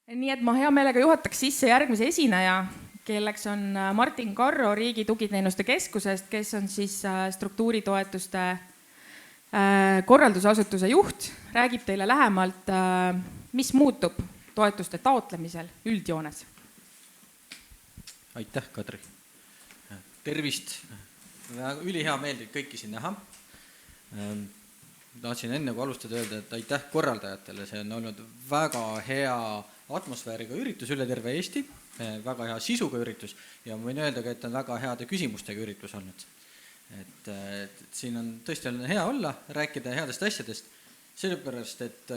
Nii et ma hea meelega juhataks sisse järgmise esineja, kelleks on Martin Karro Riigi Tugiteenuste Keskusest, kes on siis struktuuritoetuste korraldusasutuse juht, räägib teile lähemalt, mis muutub toetuste taotlemisel üldjoones. Aitäh, Kadri. Tervist. Ülihea meeldib kõiki siin näha. Tahtsin enne kui alustada öelda, et aitäh korraldajatele. See on olnud väga hea atmosfääriga üritus üle terve Eesti, väga hea sisuga üritus ja võin öelda ka, et on väga heade küsimustega üritus olnud. Et siin on tõesti hea olla, rääkida headest asjadest, sellepärast, et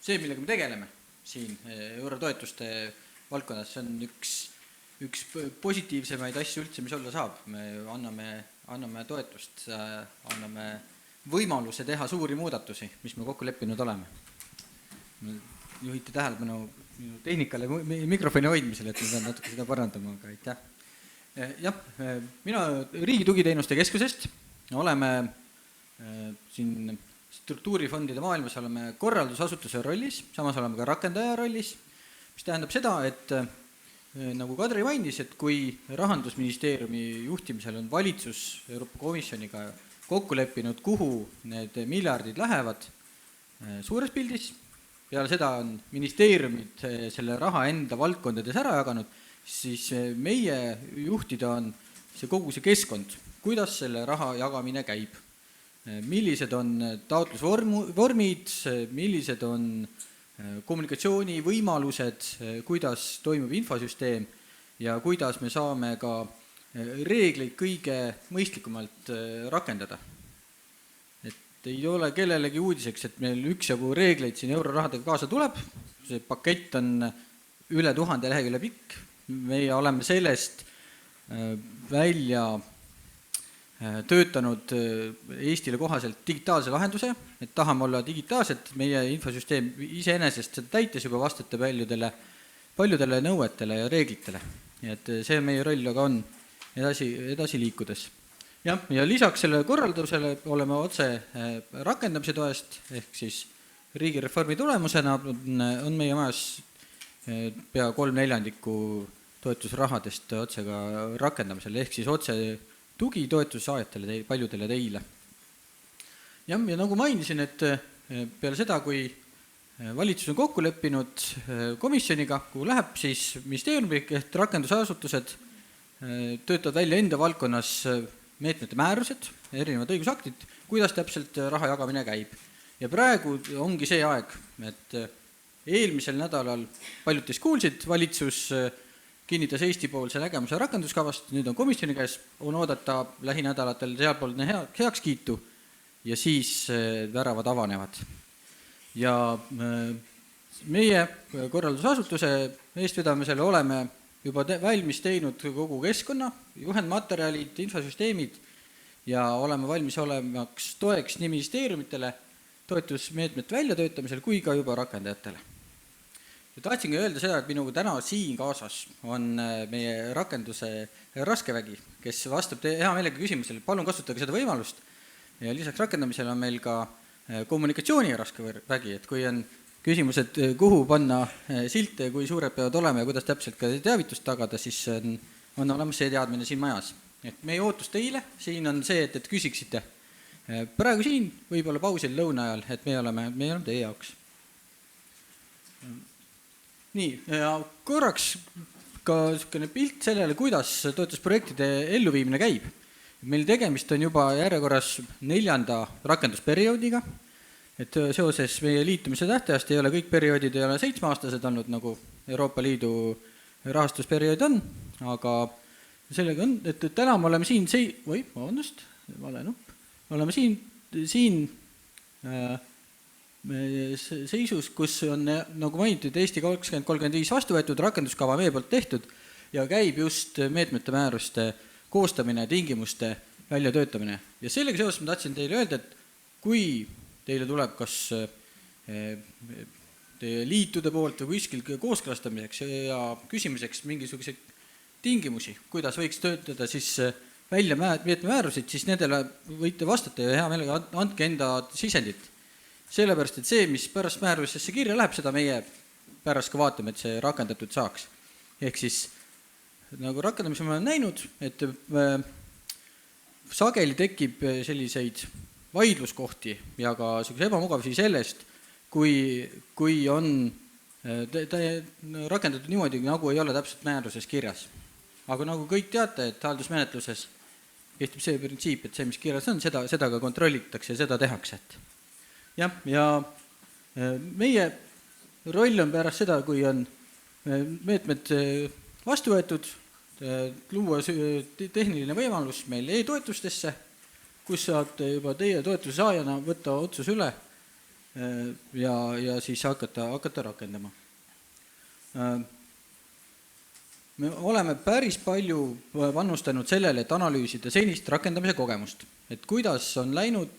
see, millega me tegeleme siin eurotoetuste valdkonnas, see on üks positiivsemaid asju üldse, mis olla saab. Me anname toetust, anname võimaluse teha suuri muudatusi, mis me kokku leppinud oleme. Juhiti tähelepanu tehnikale mikrofoni hoidmisele, et me pean natuke seda parandama, aga aitäh. Jah, mina Riigi Tugiteenuste Keskusest oleme siin struktuurifondide maailmas oleme korraldusasutuse rollis, samas oleme ka rakendaja rollis, mis tähendab seda, et nagu Kadri mainis, et kui Rahandusministeeriumi juhtimisel on valitsus Euroopa Komisjoniga kokku leppinud, kuhu need miljardid lähevad suures pildis, peale seda on ministeeriumid selle raha enda valdkondades ära jaganud, siis meie juhtida on kogu see keskkond, kuidas selle raha jagamine käib, millised on taotlusvormid, millised on kommunikatsioonivõimalused, kuidas toimub infosüsteem ja kuidas me saame ka reegleid kõige mõistlikumalt rakendada. Et ei ole kellelegi uudiseks, et meil üksjagu reegleid siin eurorahadega kaasa tuleb. See pakett on üle 1000 lehekülje pikk. Meie oleme sellest välja töötanud Eestile kohaselt digitaalse lahenduse, et tahame olla digitaalselt, meie infosüsteem iseenesest täites juba vastate paljudele nõuetele ja reeglitele. Et see meie roll aga on edasi liikudes. Ja lisaks selle korraldusele oleme otse rakendamise toest, ehk siis riigireformi tulemusena on meie majas pea 3/4 toetusrahadest otse ka rakendamisel, ehk siis otse tugi toetussaajatele, paljudele teile. Ja nagu mainisin, et peale seda, kui valitsus on kokku leppinud komisjoniga, kuhu läheb siis ministeeriumi ehk rakendusasutused, töötavad välja enda valdkonnas meetmete määrused, erinevad õigusaktid, kuidas täpselt raha jagamine käib. Ja praegu ongi see aeg, et eelmisel nädalal paljud teist kuulsid, valitsus kinnitas Eesti-poolse nägemuse rakenduskavast, nüüd on komisjoni käes, on oodata lähinädalatel sealpoolne heakskiitu ja siis väravad avanevad. Ja meie korraldusasutuse eestvedamisel oleme juba valmis teinud kogu keskkonna, juhendmaterjalid, infosüsteemid ja oleme valmis olemaks toeks nii ministeeriumitele toetusmeetmete väljatöötamisel kui ka juba rakendajatele. Ja tahtsingi öelda seda, et minuga täna siin kaasas on meie rakenduse Raskevägi, kes vastab hea meelega küsimusele, palun kasutage seda võimalust. Ja lisaks rakendamisel on meil ka kommunikatsiooni Raskevägi, et kui on küsimused, kuhu panna silte, kui suured peavad olema ja kuidas täpselt ka teavitust tagada, siis on olemas see teadmine siin majas. Et meie ootus teile siin on see, et küsiksite praegu siin, võib-olla pausil lõuna ajal, et me oleme teie jaoks. Nii, ja korraks ka pilt sellele, kuidas toetusprojektide elluviimine käib. Meil tegemist on juba järjekorras 4. rakendusperioodiga, et seoses meie liitumise tähtajast ei ole kõik perioodid 7-aastased olnud, nagu Euroopa Liidu rahastusperiood on, aga sellega on, et täna me oleme siin oleme siin seisus, kus on, nagu mainitud, Eesti 2035 vastu võetud rakenduskava meie poolt tehtud ja käib just meetmete määruste koostamine, tingimuste väljatöötamine. Ja sellega seoses ma tahtsin teile öelda, et kui teile tuleb kas teie liitude poolt või kuskil kooskõlastamiseks ja küsimiseks mingisuguseid tingimusi, kuidas võiks töötada siis välja meetmemäärusid, siis nendele võite vastata ja hea meelega andke enda sisendit. Sellepärast, et see, mis pärast määrusesse kirja läheb, seda meie pärast ka vaatame, et see rakendatud saaks. Ehk siis nagu rakendamise me oleme näinud, et sageli tekib selliseid vaidluskohti ja ka ebamugavusi sellest, kui on rakendatud niimoodi, nagu ei ole täpselt määruses kirjas. Aga nagu kõik teate, et haldusmenetluses kehtib see printsiip, et see, mis kirjas on, seda ka kontrollitakse ja seda tehakse. Ja meie roll on pärast seda, kui on meetmed vastu võetud, luua tehniline võimalus meil e-toetustesse, kus saate juba teie toetuse saajana võtta otsus üle ja siis hakata rakendama. Me oleme päris palju panustanud sellele, et analüüsida senist rakendamise kogemust, et kuidas on läinud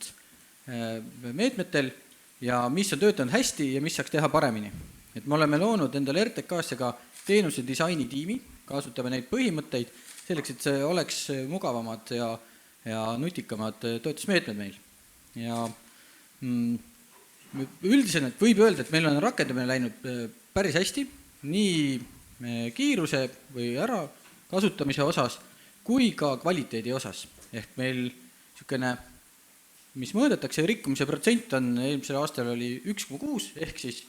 meetmetel ja mis on töötanud hästi ja mis saaks teha paremini. Et me oleme loonud endale RTK-sse ka teenuse disaini tiimi, kasutame neid põhimõtteid selleks, et see oleks mugavamad ja nutikamad toetusmeetmed meil. Ja üldiselt võib öelda, et meil on rakendamine läinud päris hästi, nii kiiruse või ära kasutamise osas, kui ka kvaliteedi osas. Ehk meil niisugune, mis mõõdetakse, rikkumise protsent on eelmisel aastal oli 1,6, ehk siis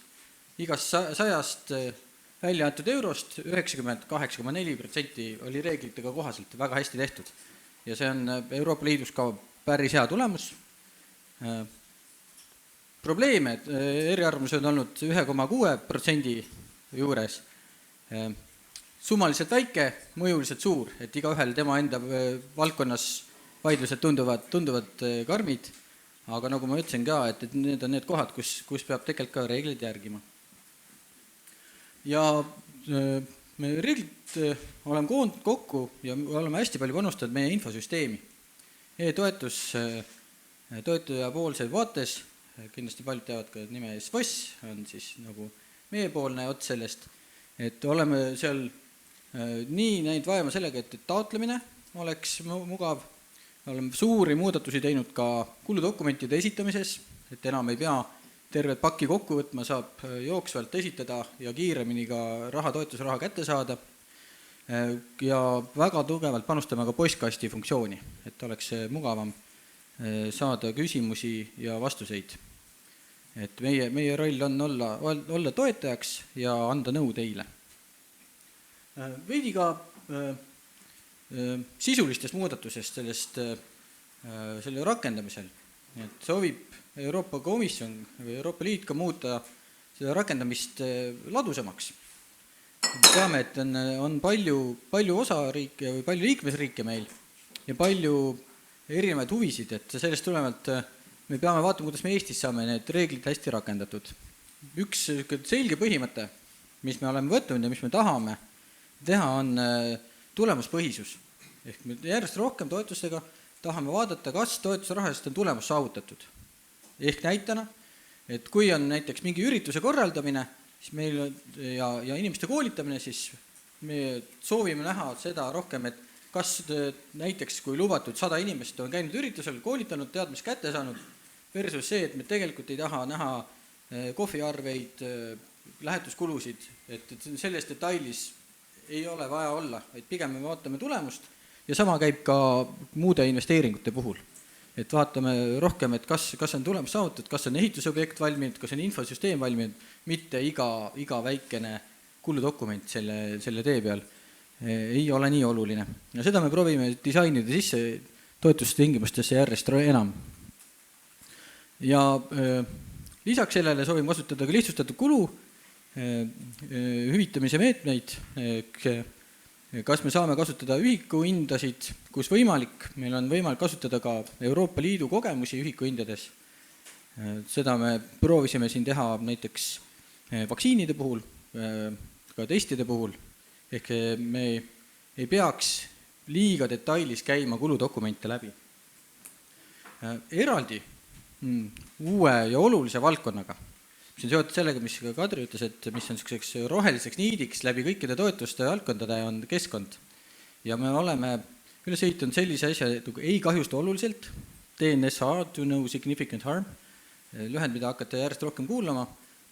igast 100 välja antud eurost 98,4% oli reeglitega kohaselt väga hästi tehtud. Ja see on Euroopa Liidus ka päris hea tulemus. Probleeme, eriarvamused on olnud 1,6% juures. Summaliselt väike, mõjuliselt suur, et igaühel tema enda valdkonnas vaidlused tunduvad karmid, aga nagu ma ütlesin ka, et need on need kohad, kus peab tegelikult ka reeglid järgima. Ja me reeglid oleme koondanud kokku ja oleme hästi palju panustanud meie infosüsteemi. E-toetus toetaja poolse vaates, kindlasti paljud teavad ka nime SVOS, on siis nagu meiepoolne ots sellest, et oleme seal nii näinud vajama sellega, et taotlemine oleks mugav, oleme suuri muudatusi teinud ka kuludokumentide esitamises, et enam ei pea tervet pakki kokku võtma, saab jooksvalt esitada ja kiiremini ka toetusraha kätte saada. Ja väga tugevalt panustame ka postkasti funktsiooni, et oleks mugavam saada küsimusi ja vastuseid. Et meie roll on olla toetajaks ja anda nõu teile. Veidi ka sisulistest muudatusest selle rakendamisel. Et soovib Euroopa Komisjon või Euroopa Liit ka muuta seda rakendamist ladusamaks. Teame, et on palju osariike või palju liikmesriike meil ja palju erinevaid huvisid, et sellest tulenevalt me peame vaatama, kuidas me Eestis saame need reeglid hästi rakendatud. Üks selge põhimõte, mis me oleme võtnud ja mis me tahame teha, on tulemuspõhisus. Ehk me järjest rohkem toetustega tahame vaadata, kas toetusrahast on tulemus saavutatud. Ehk näitena, et kui on näiteks mingi ürituse korraldamine siis meil ja inimeste koolitamine, siis me soovime näha seda rohkem, et kas näiteks kui lubatud 100 inimest on käinud üritusel, koolitanud, teadmist kätte saanud, versus see, et me tegelikult ei taha näha kohviarveid, lähetuskulusid, et selles detailis ei ole vaja olla, vaid pigem me vaatame tulemust ja sama käib ka muude investeeringute puhul. Et vaatame rohkem, et kas on tulemus saavutatud, kas on ehitusobjekt valminud, kas on infosüsteem valminud, mitte iga väikene kuludokument selle tee peal ei ole nii oluline. Ja seda me proovime disainida sisse toetustingimustesse järjest enam. Ja lisaks sellele soovime kasutada ka lihtsustatud kulu hüvitamise meetmeid, kas me saame kasutada ühikuhindasid, kus võimalik, meil on võimalik kasutada ka Euroopa Liidu kogemusi ühikuhindades. Seda me proovisime siin teha näiteks vaktsiinide puhul, ka testide puhul, ehk me ei peaks liiga detailis käima kuludokumente läbi. Eraldi uue ja olulise valdkonnaga, mis on seotud sellega, mis ka Kadri ütles, et mis on roheliseks niidiks läbi kõikide toetuste valdkondade on keskkond. Ja me oleme üles ehitanud sellise asja, et ei kahjusta oluliselt, DNSH, to no significant harm, lühend, mida hakkate järjest rohkem kuulama,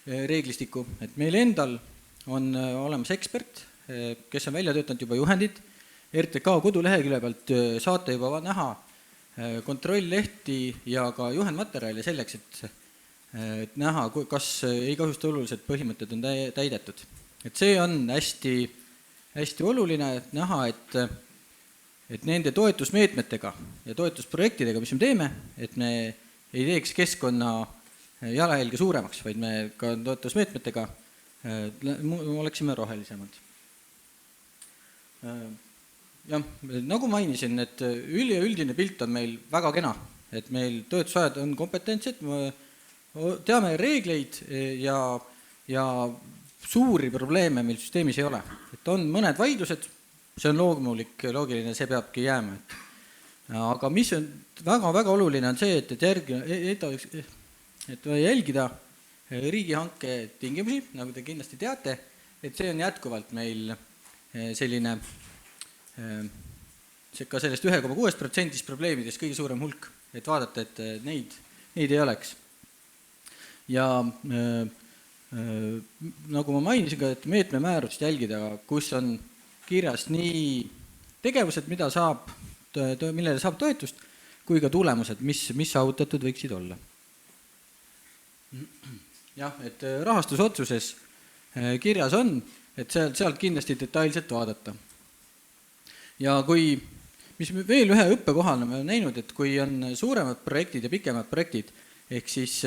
reeglistikku, et meil endal on olemas ekspert, kes on välja töötanud juba juhendid. RTK kodulehekülje pealt saate juba näha kontrolllehti ja ka juhendmaterjali selleks, et näha, kas ei kahjusta oluliselt põhimõtted on täidetud. Et see on hästi, hästi oluline näha, et nende toetusmeetmetega ja toetusprojektidega, mis me teeme, et me ei teeks keskkonna jalajälge suuremaks, vaid me ka toetusmeetmetega oleksime rohelisemad. Jah, nagu mainisin, et üldine pilt on meil väga kena, et meil toetusajad on kompetentsed, teame reegleid ja suuri probleeme meil süsteemis ei ole. Et on mõned vaidlused, see on loogiline, see peabki jääma. Aga mis on väga oluline on see, et jälgida riigihanke tingimusi, nagu te kindlasti teate, et see on jätkuvalt meil selline ka sellest 1,6% probleemidest kõige suurem hulk, et vaadata, et neid ei oleks. Ja nagu ma mainisin ka, et meetme määrust jälgida, kus on kirjas nii tegevused, millele saab toetust, kui ka tulemused, mis saavutatud võiksid olla. Jah, et rahastusotsuses kirjas on, et sealt kindlasti detailselt vaadata. Ja mis me veel ühe õppekohana me oleme näinud, et kui on suuremad projektid ja pikemad projektid, ehk siis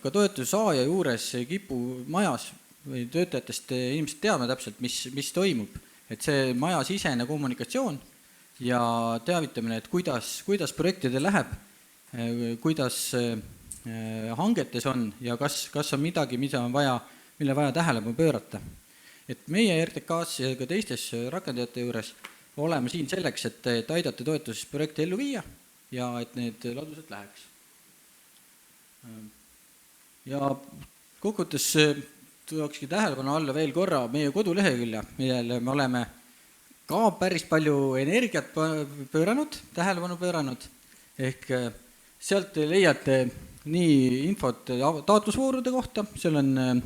ka toetussaaja juures kipu majas või töötajatest inimesed teame täpselt, mis toimub, et see majasisene kommunikatsioon ja teavitamine, et kuidas projektidel läheb, kuidas hangetes on ja kas on midagi, mille vaja tähelepanu pöörata. Et meie RTK-s ja ka teistes rakendajate juures oleme siin selleks, et aidata toetuses projekte ellu viia ja et need ladusalt läheks. Ja kokkuvõttes tulekski tähelepanu alla veel korra meie kodulehekülje, millele me oleme ka päris palju energiat tähelepanu pööranud, ehk sealt leiate nii infot taotlusvoorude kohta, seal on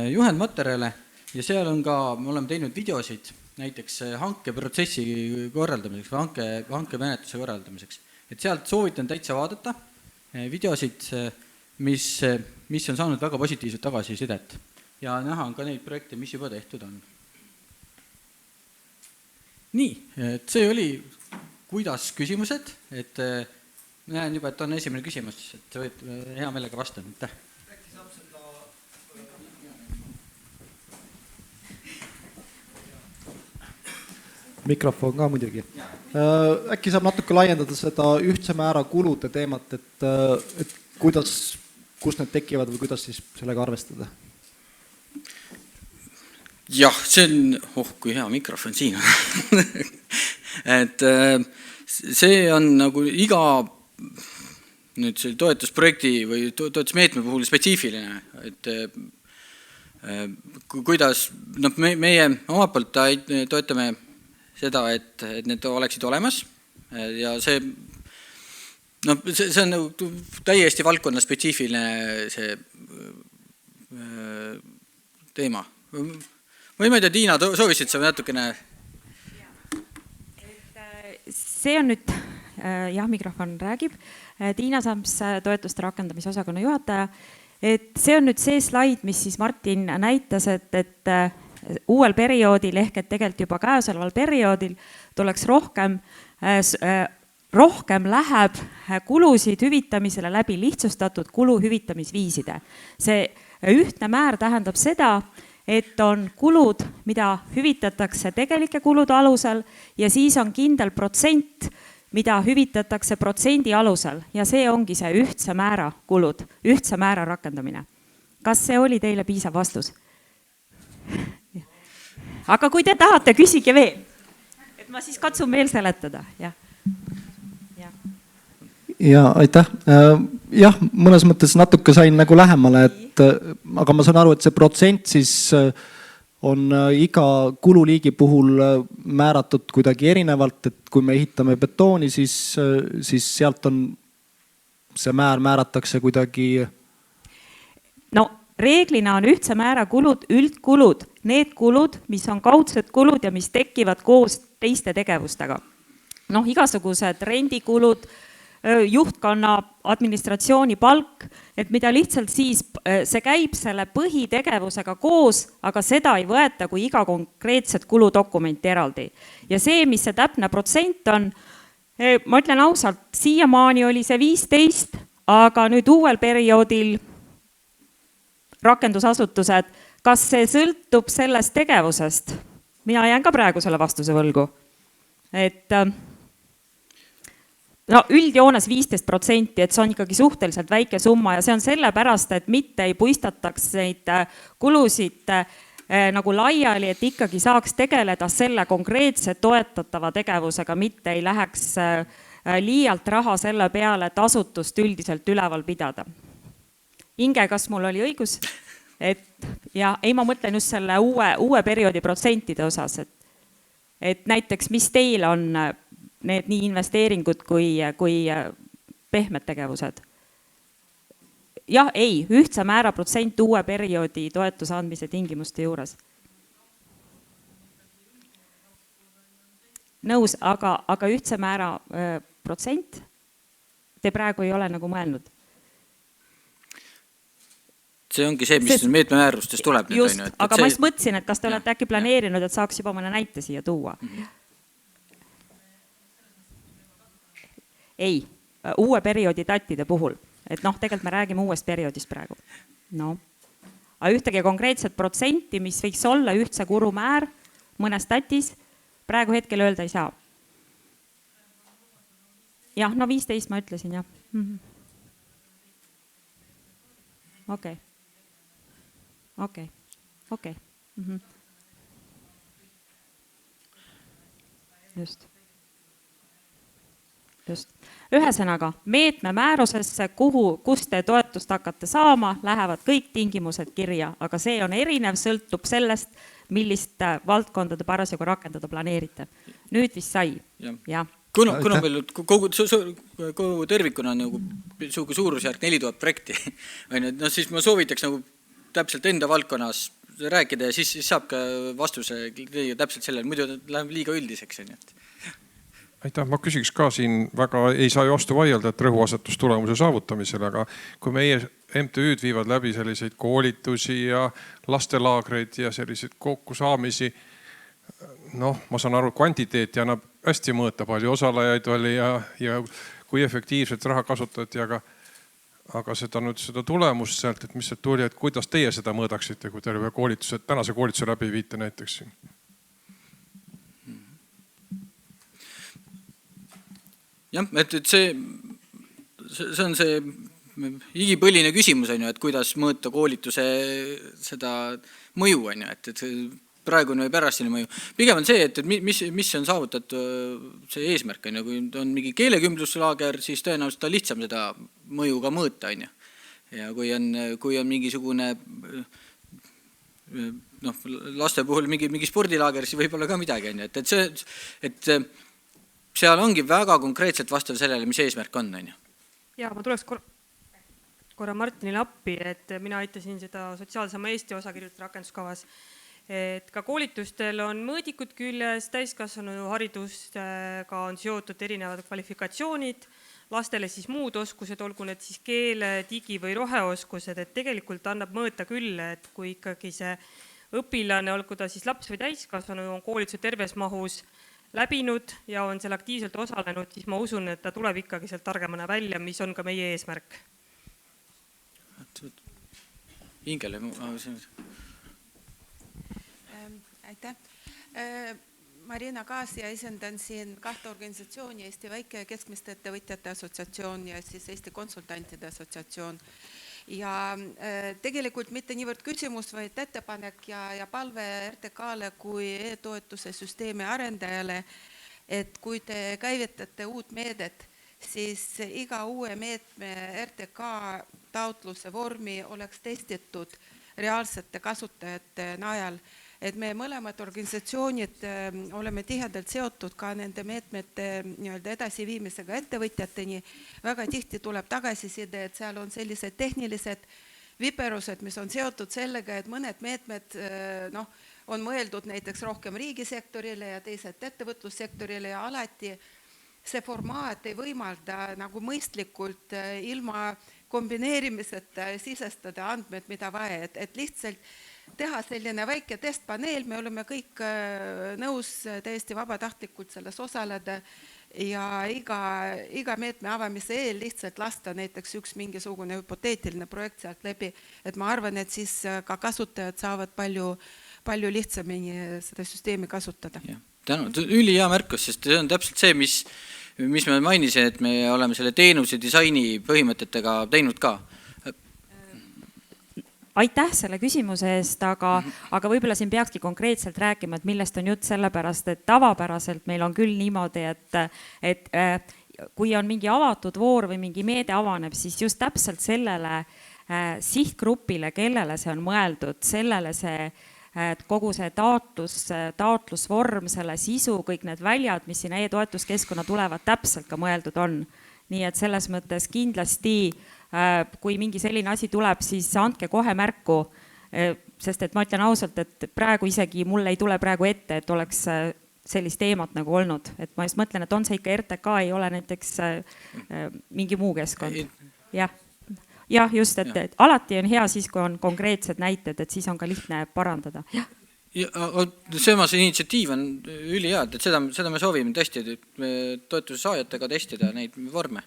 juhendmaterjale ja seal on ka, me oleme teinud videosid näiteks hankeprotsessi korraldamiseks või hankemenetluse korraldamiseks. Et sealt soovitan täitsa vaadata videosid, mis on saanud väga positiivset tagasisidet ja näha on ka neid projekte, mis juba tehtud on. Nii, et see oli kuidas küsimused, et näen juba, et on esimene küsimus, et võid hea meelega vastan. Äkki saab seda mikrofon ka muidugi. Äkki saab natuke laiendada seda ühtse määra kulude teemat, et kus need tekivad või kuidas siis sellega arvestada? Jah, see on, kui hea mikrofon siin on. Et see on nagu iga nüüd see toetusprojekti või toetusmeetme puhul spetsiifiline, et kuidas meie omalt poolt toetame seda, et need oleksid olemas ja see on täiesti valdkonna spetsiifiline see teema. Või ma ei tea, Tiina, soovisid sa natukene? See on nüüd, jah, mikrofon räägib, Tiina Sams, toetuste rakendamise osakonna juhataja, et see on nüüd see slaid, mis siis Martin näitas, et uuel perioodil ehk et tegelikult juba käesoleval perioodil tuleks rohkem läheb kulusid hüvitamisele läbi lihtsustatud kulu hüvitamisviiside. See ühtne määr tähendab seda, et on kulud, mida hüvitatakse tegelike kulude alusel ja siis on kindel protsent, mida hüvitatakse protsendi alusel ja see ongi see ühtse määra kulud, ühtse määra rakendamine. Kas see oli teile piisav vastus? Aga kui te tahate, küsige veel. Et ma siis katsun veel seletada. Ja aitäh. Jah, mõnes mõttes natuke sain nagu lähemale, aga ma saan aru, et see protsent siis on iga kululiigi puhul määratud kuidagi erinevalt, et kui me ehitame betooni, siis sealt on see määr määratakse kuidagi. No Reeglina on ühtse määra kulud üldkulud, need kulud, mis on kaudsed kulud ja mis tekivad koos teiste tegevustega. Noh, igasugused rendikulud, juhtkonna administratsiooni palk, et mida lihtsalt siis, see käib selle põhitegevusega koos, aga seda ei võeta kui iga konkreetset kuludokumenti eraldi. Ja see, mis see täpne protsent on, ma ütlen ausalt, siiamaani oli see 15, aga nüüd uuel perioodil rakendusasutused, kas see sõltub sellest tegevusest? Mina jään ka praegu selle vastuse võlgu. Et no üldjoones 15%, et see on ikkagi suhteliselt väike summa ja see on sellepärast, et mitte ei puistataks neid kulusid nagu laiali, et ikkagi saaks tegeleda selle konkreetse toetatava tegevusega, mitte ei läheks liialt raha selle peale, et asutust üldiselt üleval pidada. Inge, kas mul oli õigus? Ja ei, ma mõtlen just selle uue perioodi protsentide osas, et näiteks, mis teil on need nii investeeringud kui pehmed tegevused? Jah, ei, ühtse määra protsent uue perioodi toetuse andmise tingimuste juures. Nõus, aga ühtse määra protsent te praegu ei ole nagu mõelnud? See ongi see, mis meetme määrustest tuleb. Just, aga ma just mõtlesin, et kas te olete äkki planeerinud, et saaks juba mõne näite siia tuua? Ei, uue perioodi tatide puhul. Et noh, tegelikult me räägime uuest perioodist praegu. No. Aga ühtegi konkreetset protsenti, mis võiks olla ühtse kurumäär mõnes tatis, praegu hetkel öelda ei saa. Jah, no 15 ma ütlesin, jah. Okei. Just. Ühesõnaga, meetme määrusesse, kus te toetust hakkate saama, lähevad kõik tingimused kirja, aga see on erinev, sõltub sellest, millist valdkondade parasjagu rakendada planeerite. Nüüd vist sai. Ja. Kuna meil kogu tervikuna on suurusjärk 4000 projekti, siis ma soovitaks täpselt enda valdkonnas rääkida ja siis saab ka vastuse täpselt sellele, muidu läheb liiga üldiseks. Aitäh, ma küsiks ka siin väga, ei saa ju vastu vaielda, et rõhuasetus tulemuse saavutamisele, aga kui meie MTÜ-d viivad läbi selliseid koolitusi ja lastelaagreid ja selliseid kokkusaamisi, noh, ma saan aru, kvantiteeti annab hästi mõõta, palju osalejaid oli ja kui efektiivselt raha kasutati, aga seda tulemust sealt, et mis see tuli, et kuidas teie seda mõõdaksite, kui teile tänase koolituse läbi viite näiteks siin? Jah, et see on see igipõline küsimus, et kuidas mõõta koolituse seda mõju, et praegune või pärastine mõju. Pigem on see, et mis on saavutatud see eesmärk, kui on mingi keelekümbluslaager, siis tõenäoliselt on lihtsam seda mõju ka mõõta. Ja kui on mingisugune laste puhul mingi spordilaager, siis võib olla ka midagi. Et seal ongi väga konkreetselt vastav sellele, mis eesmärk on. Ja ma tuleks korra Martinile appi, et mina aitasin seda sotsiaalsama Eesti osa kirjutada rakenduskavas. Et ka koolitustel on mõõdikud küljes, täiskasvanu haridustega on seotud erinevad kvalifikatsioonid, lastele siis muud oskused, olgu need siis keele, digi- või roheoskused, et tegelikult annab mõõta küll, et kui ikkagi see õpilane, olgu ta siis laps või täiskasvanu, on koolituse terves mahus läbinud ja on seal aktiivselt osalenud, siis ma usun, et ta tuleb ikkagi sealt targemana välja, mis on ka meie eesmärk. Ingele. Aitäh. Marina Kaas ja esendan siin kahte organisatsiooni, Eesti Väike- ja Keskmiste Ettevõtjate Assotsiatsioon ja siis Eesti Konsultantide Assotsiatsioon. Ja tegelikult mitte niivõrd küsimus, vaid ettepanek ja palve RTK-le kui e-toetuse süsteemi arendajale, et kui te käivitate uut meedet, siis iga uue meetme RTK taotluse vormi oleks testitud reaalsete kasutajate najal. Et me mõlemad organisatsioonid oleme tihedalt seotud ka nende meetmete edasiviimisega ettevõtjateni. Väga tihti tuleb tagasiside, et seal on sellised tehnilised viperused, mis on seotud sellega, et mõned meetmed on mõeldud näiteks rohkem riigisektorile ja teised ettevõtlussektorile ja alati see formaat ei võimalda nagu mõistlikult ilma kombineerimiseta sisestada andmed, mida vaja, et lihtsalt teha selline väike testpaneel, me oleme kõik nõus täiesti vabatahtlikult selles osaleda ja iga meetme avamise eel lihtsalt lasta näiteks üks mingisugune hüpoteetiline projekt sealt läbi, et ma arvan, et siis ka kasutajad saavad palju lihtsamini seda süsteemi kasutada. Tänu, ülihea märkus, sest see on täpselt see, mis me mainisin, et me oleme selle teenuse disaini põhimõtetega teinud ka. Aitäh selle küsimuse eest, aga võib-olla siin peakski konkreetselt rääkima, et millest on jutt sellepärast, et tavapäraselt meil on küll niimoodi, et kui on mingi avatud voor või mingi meede avaneb, siis just täpselt sellele sihtgrupile, kellele see on mõeldud, sellele kogu see taotlusvorm, selle sisu, kõik need väljad, mis sinna e-toetuskeskkonna tulevad, täpselt ka mõeldud on. Nii et selles mõttes kindlasti, kui mingi selline asi tuleb, siis andke kohe märku, sest et ma ütlen ausalt, et praegu isegi mul ei tule praegu ette, et oleks sellist teemat nagu olnud. Et ma just mõtlen, et on see ikka RTK, ei ole näiteks mingi muu keskkond. Jah, just, et alati on hea siis, kui on konkreetsed näited, et siis on ka lihtne parandada. See initsiatiiv on ülihea, et seda me soovime tõesti toetuse saajatega testida neid vorme.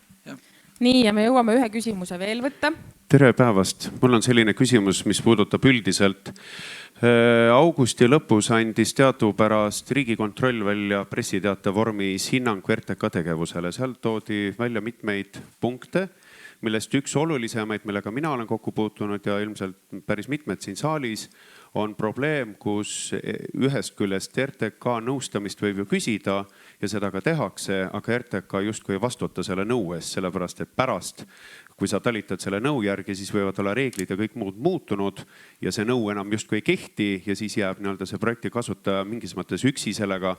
Nii, ja me jõuame ühe küsimuse veel võtta. Tere päevast. Mul on selline küsimus, mis puudutab üldiselt. Augusti lõpus andis teadupärast Riigikontroll välja pressiteate vormis hinnang RTK tegevusele. Seal toodi välja mitmeid punkte, millest üks olulisemaid, millega mina olen kokku puutunud ja ilmselt päris mitmed siin saalis, on probleem, kus ühest küljest RTK nõustamist võib ju küsida ja seda ka tehakse, aga RTK justkui ei vastuta selle nõu eest, sellepärast et pärast, kui sa talitad selle nõu järgi, siis võivad olla reeglid ja kõik muud muutunud ja see nõu enam justkui ei kehti ja siis jääb see projekti kasutaja mingis mõttes üksi sellega.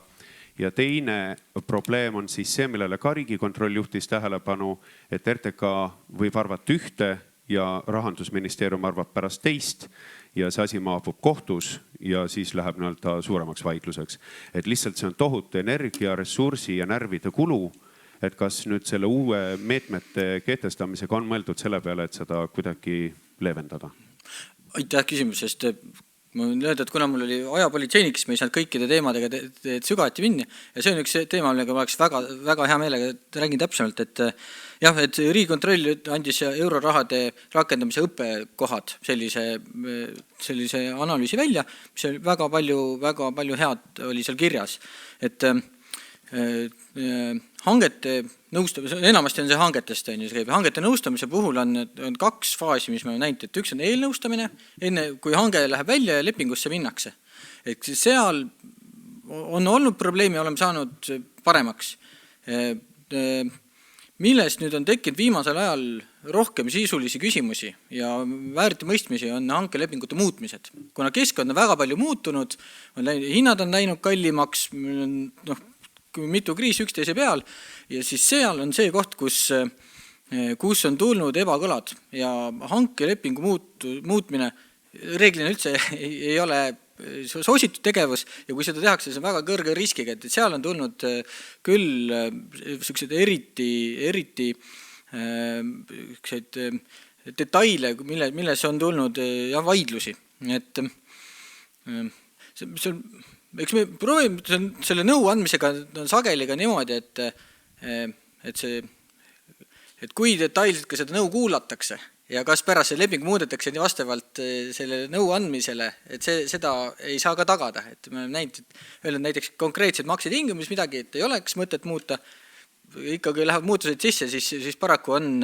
Ja teine probleem on siis see, millele ka Riigikontroll juhtis tähelepanu, et RTK võib arvata ühte ja Rahandusministeerium arvab pärast teist ja see asi maabub kohtus ja siis läheb suuremaks vaidluseks. Et lihtsalt see on tohutu energia, ressursi ja närvide kulu, et kas nüüd selle uue meetmete kehtestamisega on mõeldud selle peale, et seda kuidagi leevendada? Aitäh küsimusest. Ma võin öelda, et kuna mul oli ajapolitseinik, siis me ei saanud kõikide teemadega sügavati minna. Ja see on üks teema, millega ma oleks väga hea meelega räägin täpsemalt, et Riigikontroll andis eurorahade rakendamise õppekohad sellise analüüsi välja, mis oli väga palju head oli seal kirjas. Et hangete nõustamise, enamasti on see hangetest, hangete nõustamise puhul on kaks faasi, mis me oleme näinud, et üks on eelnõustamine, enne kui hange läheb välja ja lepingusse minnakse. Et seal on olnud probleemi, oleme saanud paremaks. Millest nüüd on tekkinud viimasel ajal rohkem sisulisi küsimusi ja väärtimõistmisi on hankelepingute muutmised. Kuna keskkond on väga palju muutunud, hinnad on läinud kallimaks, mitu kriisi üksteise peal ja siis seal on see koht, kus on tulnud ebakõlad ja hankelepingu muutmine reeglina üldse ei ole soositud tegevus ja kui seda tehakse, see on väga kõrge riskiga, et seal on tulnud küll eriti detaile, milles on tulnud vaidlusi. Et eks me proovime selle nõu andmisega on sageli ka niimoodi, et kui detailselt ka seda nõu kuulatakse ja kas pärast see leping muudetakse nii vastavalt selle nõu andmisele, et seda ei saa ka tagada. Et me oleme öelnud näiteks konkreetsed maksetingimus midagi, et ei oleks mõtet muuta, ikkagi lähevad muutused sisse, siis paraku on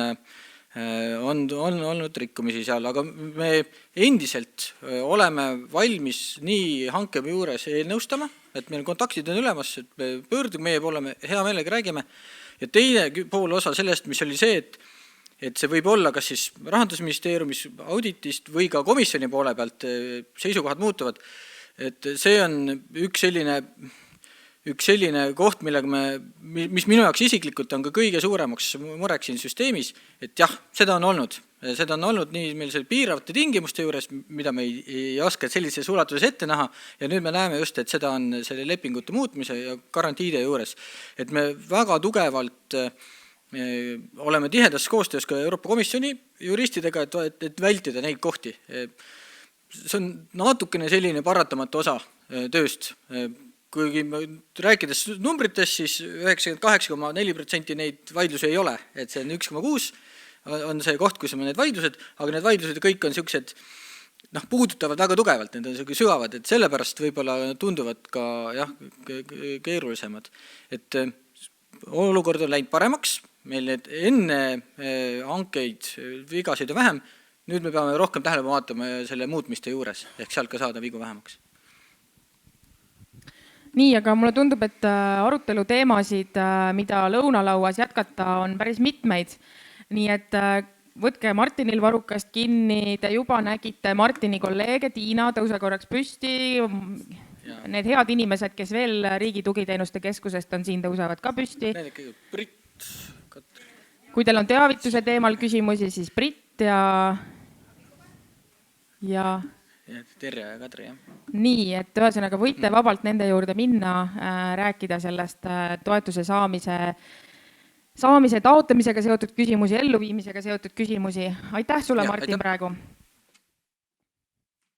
olnud rikkumisi seal, aga me endiselt oleme valmis nii hanke juures eelnõustama, et meil kontaktid on ülemas, et me pöördume meie poole, me hea meelega räägime. Ja teine pool osa sellest, mis oli see, et see võib olla kas siis Rahandusministeeriumis auditist või ka komisjoni poole pealt seisukohad muutuvad, et see on üks selline koht, mis minu jaoks isiklikult on ka kõige suuremaks mureks siin süsteemis, et jah, seda on olnud. Seda on olnud nii meil selle piiravate tingimuste juures, mida me ei oska sellises ulatuses ette näha, ja nüüd me näeme just, et seda on selle lepingute muutmise ja garantiide juures. Et me väga tugevalt oleme tihedas koostöös ka Euroopa Komisjoni juristidega, et vältida neid kohti. See on natukene selline paratamatu osa tööst. Kuigi rääkides numbritest, siis 98,4% neid vaidlusi ei ole, et see on 1,6 on see koht, kus on need vaidlused, aga need vaidlused kõik on sellised, puudutavad väga tugevalt, need on sellised sügavad, et sellepärast võib-olla tunduvad ka keerulisemad. Et olukord on läinud paremaks, meil need enne hankeid vigasid on vähem, nüüd me peame rohkem tähelepanu vaatama selle muutmiste juures, ehk sealt ka saada vigu vähemaks. Nii, aga mulle tundub, et arutelu teemasid, mida lõunalauas jätkata, on päris mitmeid. Nii et võtke Martinil varrukast kinni, te juba nägite Martini kolleege, Tiina, tõuse korraks püsti. Need head inimesed, kes veel Riigi Tugiteenuste Keskusest on siin, tõusevad ka püsti. Kui teil on teavituse teemal küsimusi, siis Brit ja Terje ja Kadri, jah. Nii, et ühesõnaga võite vabalt nende juurde minna, rääkida sellest toetuse saamise taotlemisega seotud küsimusi, elluviimisega seotud küsimusi. Aitäh sulle, Martin, praegu!